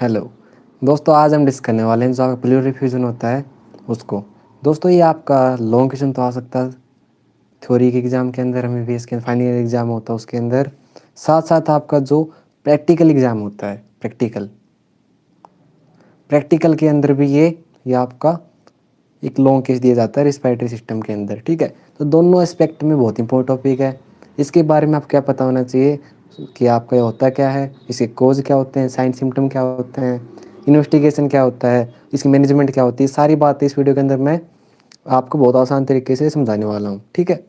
Hello दोस्तों, आज हम डिस्कस करने वाले हैं जो आपका प्लूरल फ्यूजन होता है उसको। दोस्तों, ये आपका लॉन्ग क्वेश्चन तो आ सकता है थ्योरी के एग्ज़ाम के अंदर, हमें भी इसके फाइनल एग्ज़ाम होता है उसके अंदर, साथ साथ आपका जो प्रैक्टिकल एग्ज़ाम होता है प्रैक्टिकल के अंदर भी ये आपका एक लॉन्ग केस दिया जाता है रिस्पायरेटरी सिस्टम के अंदर। ठीक है, तो दोनों एस्पेक्ट में बहुत इंपॉर्टेंट टॉपिक है। इसके बारे में आपको क्या पता होना चाहिए कि आपका ये होता क्या है, इसके कोज क्या होते हैं, साइन सिम्टम क्या होते हैं, इन्वेस्टिगेशन क्या होता है, इसकी मैनेजमेंट क्या होती है। सारी बातें इस वीडियो के अंदर मैं आपको बहुत आसान तरीके से समझाने वाला हूँ। ठीक है,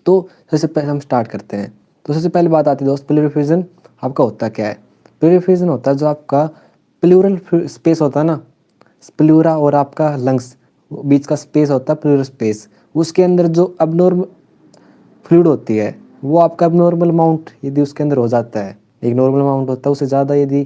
तो सबसे पहले हम स्टार्ट करते हैं। तो सबसे पहले बात आती है दोस्त, प्लूरल फ्यूजन आपका होता क्या है। प्लूरल फ्यूजन होता है जो आपका प्लूरल स्पेस होता है ना, प्लूरा और आपका लंग्स बीच का स्पेस होता है प्लूरल स्पेस, उसके अंदर जो अबनॉर्मल फ्लूइड होती है वो आपका अबनॉर्मल अमाउंट यदि उसके अंदर हो जाता है, एक नॉर्मल अमाउंट होता है उससे ज़्यादा यदि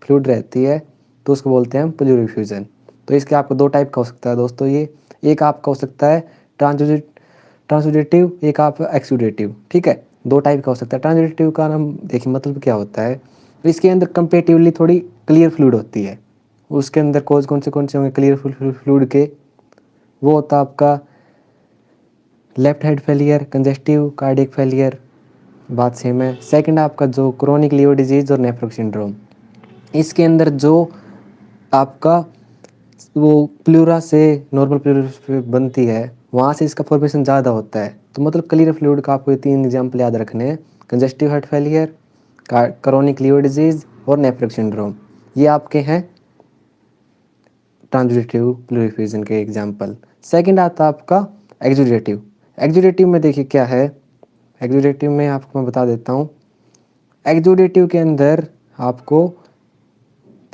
फ्लूइड रहती है तो उसको बोलते हैं प्लूरल फ्यूजन। तो इसके आपको दो टाइप का हो सकता है दोस्तों। ये एक आपका हो सकता है ट्रांसुडेटिव, एक आप एक्सुडेटिव। ठीक है, दो टाइप का हो सकता है। ट्रांसुडेटिव का नाम देखिए मतलब क्या होता है, इसके अंदर कंपेरेटिवली थोड़ी क्लियर फ्लूइड होती है। उसके अंदर कोज कौन से होंगे क्लियर फ्लूइड के, वो होता है आपका left heart failure, congestive cardiac failure, बात सेम है। सेकंड आपका जो क्रोनिक लीवर डिजीज और नेफ्रोक सिंड्रोम, इसके अंदर जो आपका वो प्लूरा से नॉर्मल प्लूरा बनती है वहाँ से इसका फॉर्मेशन ज़्यादा होता है। तो मतलब क्लियर फ्लूइड का आपको ये तीन एग्जाम्पल याद रखने हैं, congestive heart failure, chronic liver disease और नेफ्रोक सिंड्रोम। ये आपके हैं ट्रांसुडेटिव प्लूरल फ्यूजन के एग्जाम्पल। सेकंड आता है आपका एक्सुडेटिव। एक्सुडेटिव में देखिए क्या है, एक्सुडेटिव में आपको मैं बता देता हूँ। एक्सुडेटिव के अंदर आपको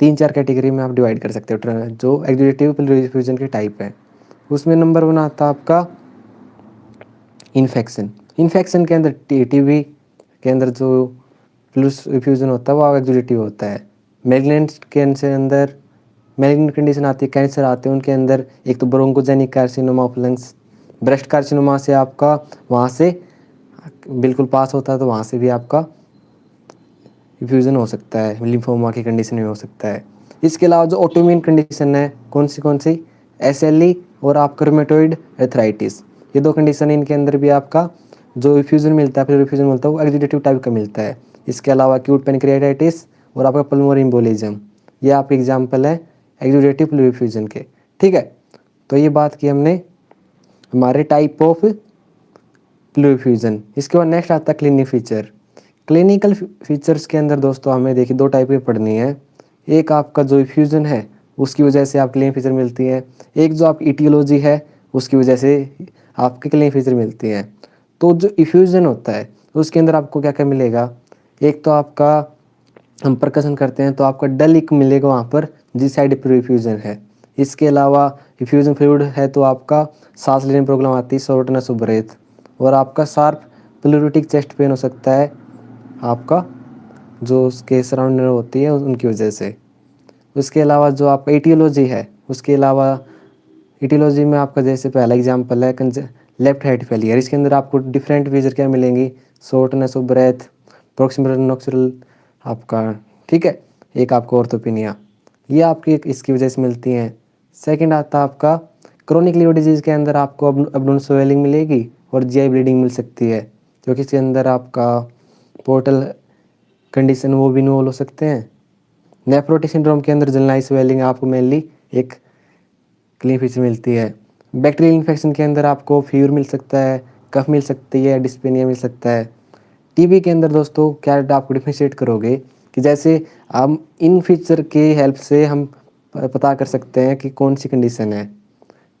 3-4 कैटेगरी में आप डिवाइड कर सकते हो जो एक्सुडेटिव प्लूरल फ्यूजन के टाइप है। उसमें नंबर 1 आता है आपका इन्फेक्शन। इन्फेक्शन के अंदर टीबी के अंदर जो प्लूरल फ्यूजन होता है वो एक्सुडेटिव होता है। मैलिग्नेंट के अंदर मैलिग्नेंट कंडीशन आती है, कैंसर आते हैं उनके अंदर, एक तो bronchogenic carcinoma of lungs, breast carcinoma से आपका वहाँ से बिल्कुल पास होता है तो वहाँ से भी आपका फ्यूजन हो सकता है, लिम्फोमा की कंडीशन में हो सकता है। इसके अलावा जो ऑटोइम्यून कंडीशन है कौन सी एसएलई और आपका रूमेटॉइड आर्थराइटिस, ये दो कंडीशन है। इनके अंदर भी आपका जो फ्यूजन मिलता है, प्लूरल फ्यूजन मिलता है, वो एक्सुडेटिव टाइप का मिलता है। इसके अलावा एक्यूट पैनक्रियाटाइटिस और आपका पल्मोनरी एम्बोलिज्म, ये आपके एग्जाम्पल है एक्सुडेटिव प्लूरल फ्यूजन के। ठीक है, तो ये बात की हमने हमारे टाइप ऑफ प्लूरल फ्यूजन। इसके बाद नेक्स्ट आता है क्लिनिक फीचर। क्लिनिकल फीचर्स के अंदर दोस्तों हमें देखिए दो टाइप की पढ़नी है। एक आपका जो फ्यूजन है उसकी वजह से आप क्लिनिक फीचर मिलती है, एक जो आपकी इटियोलॉजी है उसकी वजह से आपके क्लिनिक फीचर मिलती हैं। तो जो इफ्यूजन होता है उसके अंदर आपको क्या क्या मिलेगा, एक तो आपका हम परकशन करते हैं तो आपका डल इक मिलेगा वहाँ पर जिस साइड पर इफ्यूजन है। इसके अलावा इफ्यूजन फ्लूइड है तो आपका सांस लेने में प्रॉब्लम आती है, शॉर्टनेस ऑफ ब्रेथ, और आपका शार्प प्लूरिटिक चेस्ट पेन हो सकता है आपका जो उसके सराउंड होती है उनकी वजह से। उसके अलावा जो आपका एटियोलॉजी है, उसके अलावा एटियोलॉजी में आपका जैसे पहला एग्जांपल है लेफ्ट हार्ट फेलियर, इसके अंदर आपको डिफरेंट फीचर क्या मिलेंगी, शॉर्टनेस ऑफ ब्रेथ, प्रॉक्सिमल नॉक्सुरल आपका, ठीक है, एक आपको ऑर्थोपेनिया, ये आपकी इसकी वजह से मिलती हैं। सेकंड आता है आपका क्रोनिक लीवर डिजीज़ के अंदर आपको अबडोमिनल स्वेलिंग मिलेगी और जीआई ब्लीडिंग मिल सकती है, क्योंकि इसके अंदर आपका पोर्टल कंडीशन वो भी इन्वॉल्व हो सकते हैं। नेफ्रोटिक सिंड्रोम के अंदर जनरलाइज स्वेलिंग आपको मेनली एक क्लीन फीचर मिलती है। बैक्टीरियल इन्फेक्शन के अंदर आपको फीवर मिल सकता है, कफ मिल सकती है, डिस्पेनिया मिल सकता है। टीबी के अंदर दोस्तों क्या आप डिफ्रेंशिएट करोगे कि जैसे हम इन फीचर की हेल्प से हम पता कर सकते हैं कि कौन सी कंडीशन है।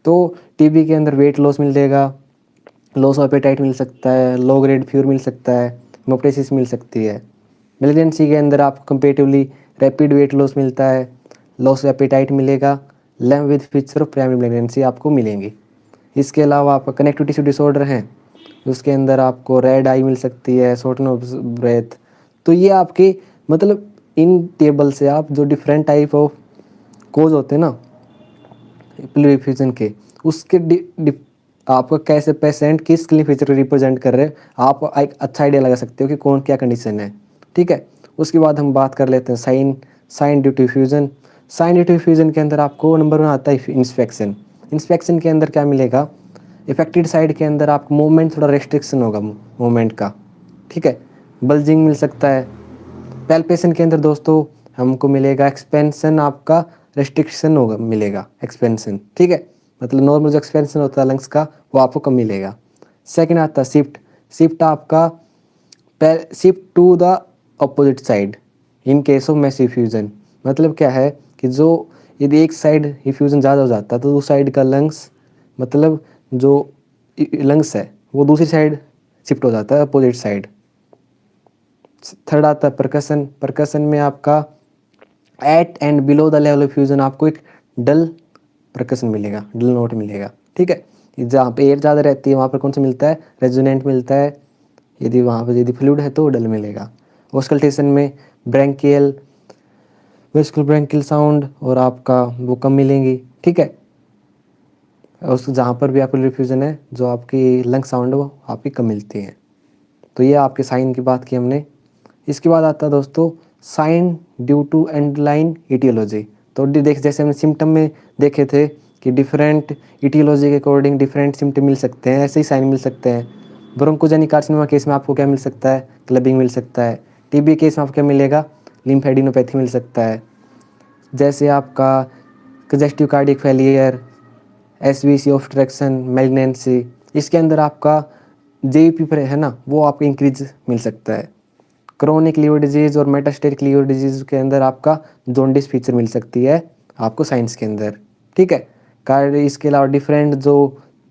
तो टीबी के अंदर वेट लॉस मिलेगा, लॉस ऑफ एपेटाइट मिल सकता है, लो ग्रेड फीवर मिल सकता है, मोप्टेसिस मिल सकती है। मेलिग्नेंसी के अंदर आपको कंपेरेटिवली रैपिड वेट लॉस मिलता है, लॉस ऑफ एपेटाइट मिलेगा, lamp with feature of primary malignancy आपको मिलेंगी। इसके अलावा आपका कनेक्टिव टिश्यू डिसऑर्डर हैं, उसके अंदर आपको रेड आई मिल सकती है, शॉर्टनेस ऑफ ब्रेथ। तो ये आपके मतलब इन टेबल से आप जो डिफरेंट टाइप ऑफ कोज होते हैं ना प्लूरल फ्यूजन के, उसके आपका कैसे पेशेंट किस क्लिनिक फीचर को रिप्रेजेंट कर रहे हैं आप एक अच्छा आइडिया लगा सकते हो कि कौन क्या कंडीशन है। ठीक है, उसके बाद हम बात कर लेते हैं sign sign due to effusion. Sign due to effusion के अंदर आपको नंबर 1 आता है इंस्पेक्शन। इंस्पेक्शन के अंदर क्या मिलेगा, इफेक्टेड साइड के अंदर आपको मूवमेंट थोड़ा रेस्ट्रिक्शन होगा मूवमेंट का, ठीक है, बल्जिंग मिल सकता है। पैल्पेशन के अंदर दोस्तों हमको मिलेगा एक्सपेंशन, आपका रेस्ट्रिक्शन होगा, मिलेगा एक्सपेंशन, ठीक है, मतलब नॉर्मल जो एक्सपेंशन होता है लंग्स का वो आपको कम मिलेगा। सेकंड आता है शिफ्ट। शिफ्ट आपका shift to the opposite side in case of massive effusion. मतलब क्या है कि जो यदि एक साइड फ्यूजन ज़्यादा हो जाता है तो उस साइड का लंग्स, मतलब जो लंग्स है वो दूसरी साइड शिफ्ट हो जाता है, अपोजिट साइड। थर्ड आता है परकसन। परकसन में आपका at and below the level of effusion आपको एक डल परकसन मिलेगा, डल नोट मिलेगा, ठीक है। जहाँ पे एयर ज़्यादा रहती है वहाँ पर कौन सा मिलता है, रेजोनेंट मिलता है। यदि वहाँ पर यदि फ्लूइड है तो डल मिलेगा। ऑस्कल्टेशन में ब्रैंकियल, वेस्कुलर ब्रैंकियल साउंड और आपका वो कम मिलेंगी, ठीक है। उस जहाँ पर भी आपको रिफ्यूजन है जो आपकी लंग साउंड है वो आपकी कम मिलती है। तो ये आपके साइन की बात की हमने। इसके बाद आता है दोस्तों साइन ड्यू टू एंडरलाइन इटियोलॉजी। तो देख जैसे हमने सिम्टम में देखे थे कि डिफरेंट इटियोलॉजी के अकॉर्डिंग डिफरेंट सिम्टम मिल सकते हैं, ऐसे ही साइन मिल सकते हैं। ब्रोंकोजेनिक कार्सिनोमा केस में आपको क्या मिल सकता है, क्लबिंग मिल सकता है। टीबी केस में आपको क्या मिलेगा, लिम्फेडिनोपैथी मिल सकता है। जैसे आपका congestive cardiac failure, SVC obstruction, malignancy, इसके अंदर आपका जेईपी पर है ना वो आपको इंक्रीज मिल सकता है। क्रोनिक लीवर डिजीज़ और मेटास्टेटिक लीवर डिजीज़ के अंदर आपका जॉन्डिस फीचर मिल सकती है आपको साइंस के अंदर, ठीक है। कार्ड इसके अलावा डिफरेंट जो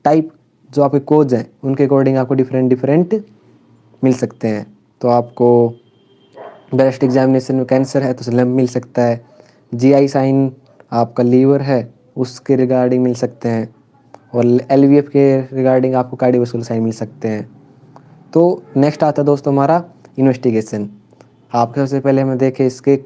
टाइप जो आपके कोज हैं उनके अकॉर्डिंग आपको डिफरेंट मिल सकते हैं। तो आपको ब्रेस्ट एग्जामिनेशन में कैंसर है तो स्लम मिल सकता है। जीआई साइन आपका लीवर है उसके रिगार्डिंग मिल सकते हैं। और एलवीएफ के रिगार्डिंग आपको कार्डियोवैस्कुलर साइन मिल सकते हैं। तो नेक्स्ट आता है दोस्तों हमारा इन्वेस्टिगेशन। आपके सबसे पहले हमें देखे इसके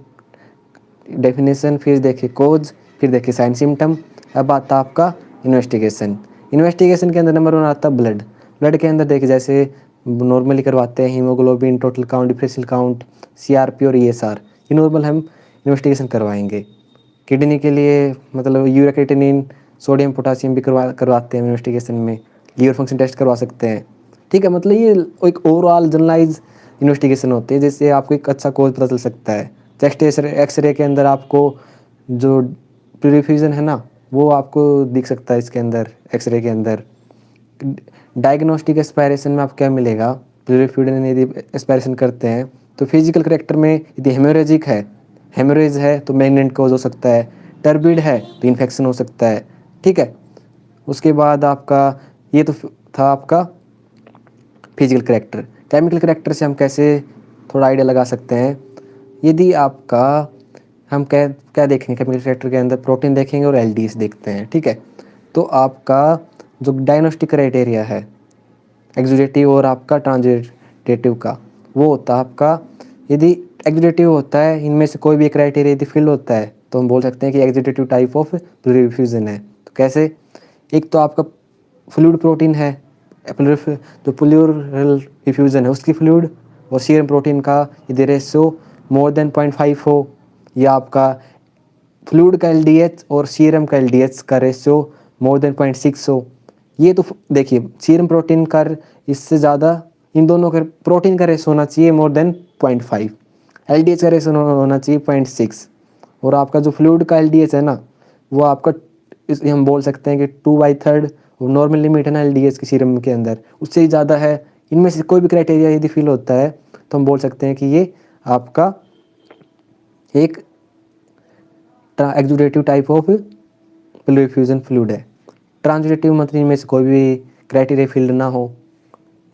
डेफिनेशन, फिर देखे कोज, फिर देखे साइन सिम्टम। अब आता आपका इन्वेस्टिगेशन। इन्वेस्टिगेशन के अंदर नंबर 1 आता है ब्लड। ब्लड के अंदर देखिए जैसे नॉर्मली करवाते हैं haemoglobin, total count, differential count, CRP और ईएसआर, ये नॉर्मल हम इन्वेस्टिगेशन करवाएंगे। किडनी के लिए मतलब यूरिया, सोडियम, पोटासियम भी करवाते हैं इन्वेस्टिगेशन में। लीवर फंक्शन टेस्ट करवा सकते हैं, ठीक है। मतलब ये एक ओवरऑल जनरलाइज इन्वेस्टिगेशन होती है जिससे आपको एक अच्छा कोज पता चल सकता है। चेस्ट एक्सरे के अंदर आपको जो प्यूरिफिकेशन है ना वो आपको दिख सकता है इसके अंदर, एक्सरे के अंदर। डायग्नोस्टिक एस्पायरेशन में आपको क्या मिलेगा, प्यूरिफिकेशन यदि एस्पायरेशन करते हैं तो फिजिकल करेक्टर में यदि हेमोरेजिक है, हेमोरेज है तो मैग्नेंट कॉज हो सकता है, टर्बिड है तो इन्फेक्शन हो सकता है, ठीक है। उसके बाद आपका ये तो था आपका फिजिकल करेक्टर। केमिकल करेक्टर से हम कैसे थोड़ा आइडिया लगा सकते हैं, यदि आपका हम क्या क्या देखेंगे केमिकल करेक्टर के अंदर, प्रोटीन देखेंगे और एलडीएस देखते हैं, ठीक है। तो आपका जो डायग्नोस्टिक क्राइटेरिया है एक्सुडेटिव और आपका ट्रांजिटेटिव का, वो होता है आपका, यदि एक्सुडेटिव होता है इनमें से कोई भी क्राइटेरिया यदि फिल होता है तो हम बोल सकते हैं कि एक्सुडेटिव टाइप ऑफ प्लूरिफ्यूजन है। तो कैसे, एक तो आपका फ्लूइड प्रोटीन है, जो प्लूरल डिफ्यूजन है उसकी फ्लूइड और सीरम प्रोटीन का यदि रेशियो मोर देन 0.5 हो, या आपका फ्लूइड का एलडीएच और सीरम का एलडीएच का रेशियो मोर देन 0.6 हो। ये तो देखिए सीरम प्रोटीन का इससे ज़्यादा, इन दोनों का प्रोटीन का रेशियो होना चाहिए मोर देन 0.5, एलडीएच का रेशियो होना चाहिए 0.6, और आपका जो फ्लूइड का एलडीएच है ना वो आपका हम बोल सकते हैं कि 2/3 नॉर्मल लिमिट है ना एलडीएच की सीरम के अंदर, उससे ही ज़्यादा है। इनमें से कोई भी क्राइटेरिया यदि फिल होता है तो हम बोल सकते हैं कि ये आपका एक एक्सुडेटिव टाइप ऑफ प्लूरिफ्यूजन फ्लूइड है। ट्रांजिटिव मतलब इनमें से कोई भी क्राइटेरिया फिल्ड ना हो।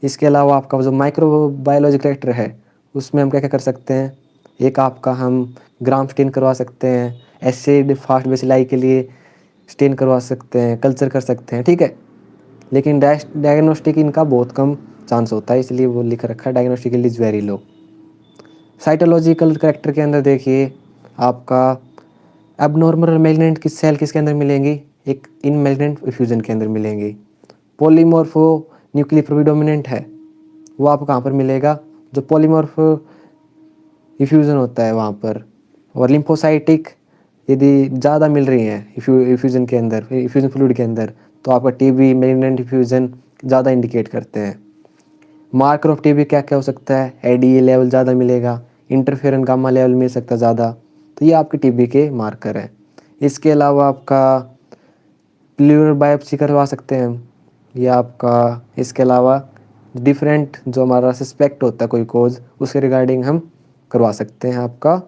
इसके अलावा आपका जो माइक्रोबायोलॉजी करेक्टर है उसमें हम क्या क्या कर सकते हैं, एक आपका हम ग्राम स्टेन करवा सकते हैं, एसिड फास्ट बेसिलाई के लिए स्टेन करवा सकते हैं, कल्चर कर सकते हैं, ठीक है। लेकिन डायग्नोस्टिक इनका बहुत कम चांस होता है, इसलिए वो लिख रखा है diagnostic is very low. Cytological character के अंदर देखिए आपका एबनॉर्मल मैलिग्नेंट की सेल किसके अंदर मिलेंगी, एक इन मैलिग्नेंट फ्यूजन के अंदर मिलेंगी। पॉलीमॉर्फो न्यूक्लियर प्रोडोमिनेंट है वो आपको कहाँ पर मिलेगा, जो पॉलीमॉर्फो डिफ्यूजन होता है वहाँ पर। और लिम्फोसाइटिक यदि ज़्यादा मिल रही हैं इफ्यूज़न के अंदर, इफ्यूज़न फ्लूइड के अंदर, तो आपका टीबी मैलिग्नेंट इफ्यूज़न ज़्यादा इंडिकेट करते हैं। मार्कर ऑफ टीबी क्या क्या हो सकता है? एडीए लेवल ज़्यादा मिलेगा, इंटरफेरन गामा लेवल मिल सकता है ज़्यादा, तो ये आपके टीबी के मार्कर हैं। इसके अलावा आपका प्लूरल बायोप्सी करवा सकते हैं हम, या आपका इसके अलावा डिफरेंट जो हमारा सस्पेक्ट होता है कोई कोज, उसके रिगार्डिंग हम करवा सकते हैं आपका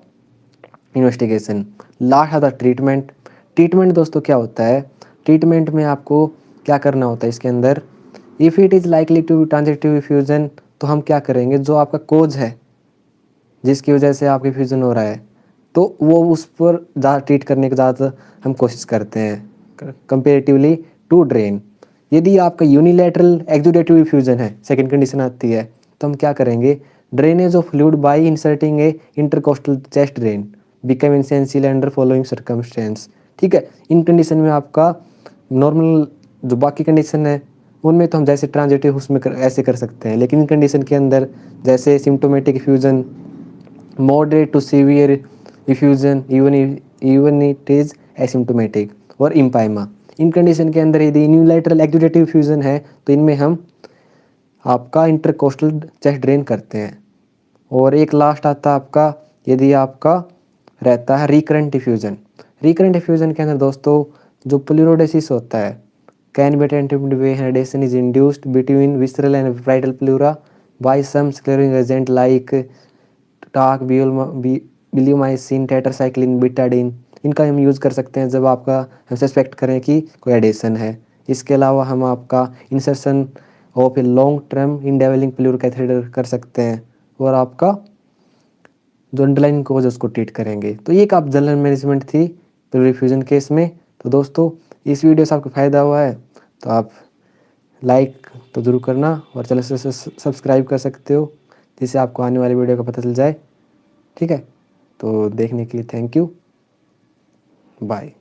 इन्वेस्टिगेशन। लास्ट आता ट्रीटमेंट। ट्रीटमेंट दोस्तों क्या होता है? ट्रीटमेंट में आपको क्या करना होता है इसके अंदर? If it is likely to be transudative effusion, तो हम क्या करेंगे, जो आपका कोज है जिसकी वजह से आपका इफ्यूजन हो रहा है, तो वो उस पर ज़्यादा ट्रीट करने की ज़्यादा हम कोशिश करते हैं कंपेरेटिवली टू ड्रेन। यदि आपका यूनिलैटरल एक्जुडेटिव इफ्यूजन है, सेकंड कंडीशन आती है, तो हम क्या करेंगे, drainage of fluid by inserting a intercostal chest drain become essential under following circumstance. ठीक है, इन कंडीशन में आपका नॉर्मल जो बाकी कंडीशन है उनमें तो हम जैसे ट्रांजिटिव उसमें ऐसे कर सकते हैं, लेकिन इन कंडीशन के अंदर जैसे symptomatic effusion, moderate to severe effusion, even it is asymptomatic, और इम्पाइमा, इन कंडीशन के अंदर यदि यूनिलैटरल एक्जुडेटिव इफ्यूजन है तो इनमें हम आपका इंटरकोस्टल चेस्ट ड्रेन करते हैं। और एक लास्ट आता है आपका, यदि आपका रहता है रिकरेंट इफ्यूजन। रिकरेंट इफ्यूजन के अंदर दोस्तों जो प्लूरोडेसिस होता है, can be attentive way adhesion is induced between visceral and vital pleura by some sclerosing agent like talc, bleomycin, tetracycline, betadine, इनका हम यूज़ कर सकते हैं जब आपका हम सस्पेक्ट करें कि कोई एडेशन है। इसके अलावा हम आपका insertion of a long term indwelling pleural catheter कर सकते हैं, और आपका जो अंडरलाइन कोज उसको ट्रीट करेंगे। तो ये एक आप जनरल मैनेजमेंट थी प्लूरल इफ्यूजन केस में। तो दोस्तों इस वीडियो से आपको फ़ायदा हुआ है तो आप लाइक तो ज़रूर करना, और चैनल से सब्सक्राइब कर सकते हो जिससे आपको आने वाली वीडियो का पता चल जाए। ठीक है, तो देखने के लिए थैंक यू, बाय।